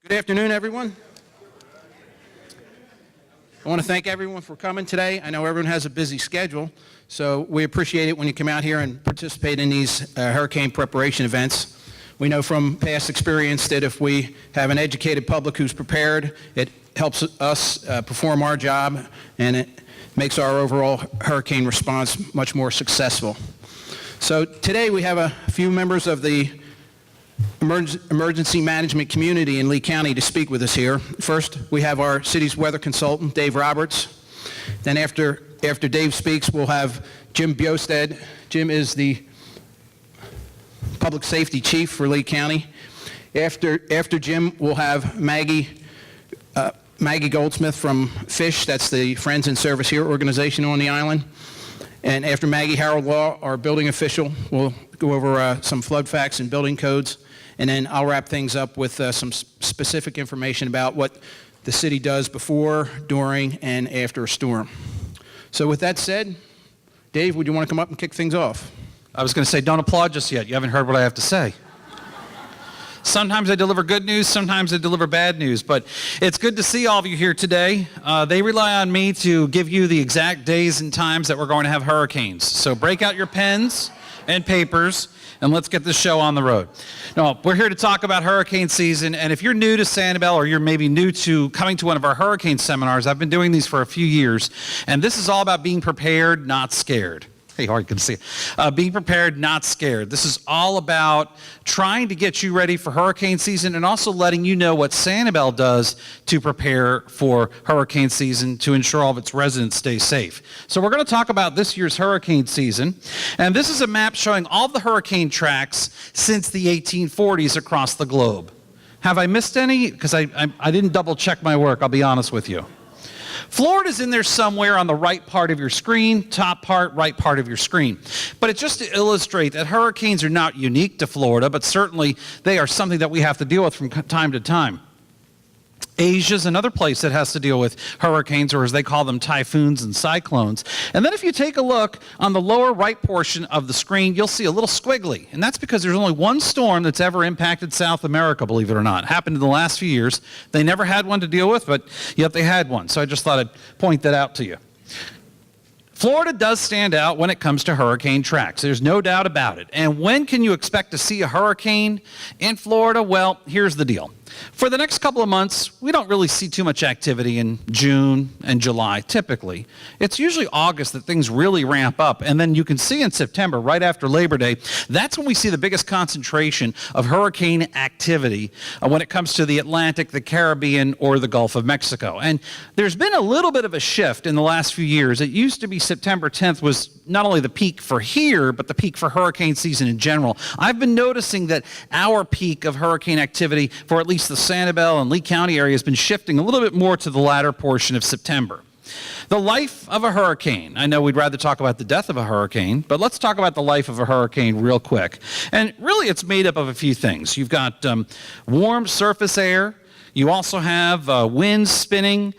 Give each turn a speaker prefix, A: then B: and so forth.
A: Good afternoon, everyone. I want to thank everyone for coming today. I know everyone has a busy schedule, so we appreciate it when you come out here and participate in these hurricane preparation events. We know from past experience that if we have an educated public who's prepared, it helps us perform our job, and it makes our overall hurricane response much more successful. So today we have a few members of the emergency management community in Lee County to speak with us here. First, we have our city's weather consultant, Dave Roberts. Then after Dave speaks, we'll have Jim Bjosted. Jim is the public safety chief for Lee County. After Jim, we'll have Maggie Goldsmith from FISH, that's the Friends in Service Here organization on the island. And after Maggie, Harold Law, our building official, will go over some flood facts and building codes. And then I'll wrap things up with some specific information about what the city does before, during, and after a storm. So with that said, Dave, would you want to come up and kick things off?
B: I was going to say, don't applaud just yet. You haven't heard what I have to say. Sometimes I deliver good news, sometimes I deliver bad news, but it's good to see all of you here today. They rely on me to give you the exact days and times that we're going to have hurricanes. So break out your pens and papers, and let's get this show on the road. Now, we're here to talk about hurricane season, and if you're new to Sanibel or you're maybe new to coming to one of our hurricane seminars, I've been doing these for a few years, and this is all about being prepared, not scared. Hey, hard to see. Being prepared, not scared. This is all about trying to get you ready for hurricane season and also letting you know what Sanibel does to prepare for hurricane season to ensure all of its residents stay safe. So we're going to talk about this year's hurricane season. And this is a map showing all the hurricane tracks since the 1840s across the globe. Have I missed any? Because I didn't double check my work, I'll be honest with you. Florida's in there somewhere on the right part of your screen, top part, right part of your screen. But it's just to illustrate that hurricanes are not unique to Florida, but certainly they are something that we have to deal with from time to time. Asia's another place that has to deal with hurricanes, or as they call them, typhoons and cyclones. And then if you take a look on the lower right portion of the screen, you'll see a little squiggly. And that's because there's only one storm that's ever impacted South America, believe it or not. It happened in the last few years. They never had one to deal with, but yet they had one. So I just thought I'd point that out to you. Florida does stand out when it comes to hurricane tracks. There's no doubt about it. And when can you expect to see a hurricane in Florida? Well, here's the deal. For the next couple of months, we don't really see too much activity in June and July, typically. It's usually August that things really ramp up. And then you can see in September, right after Labor Day, that's when we see the biggest concentration of hurricane activity when it comes to the Atlantic, the Caribbean, or the Gulf of Mexico. And there's been a little bit of a shift in the last few years. It used to be September 10th was not only the peak for here, but the peak for hurricane season in general. I've been noticing that our peak of hurricane activity for at least the Sanibel and Lee County area has been shifting a little bit more to the latter portion of September. The life of a hurricane. I know we'd rather talk about the death of a hurricane, but let's talk about the life of a hurricane real quick. And really it's made up of a few things. You've got warm surface air. You also have winds spinning.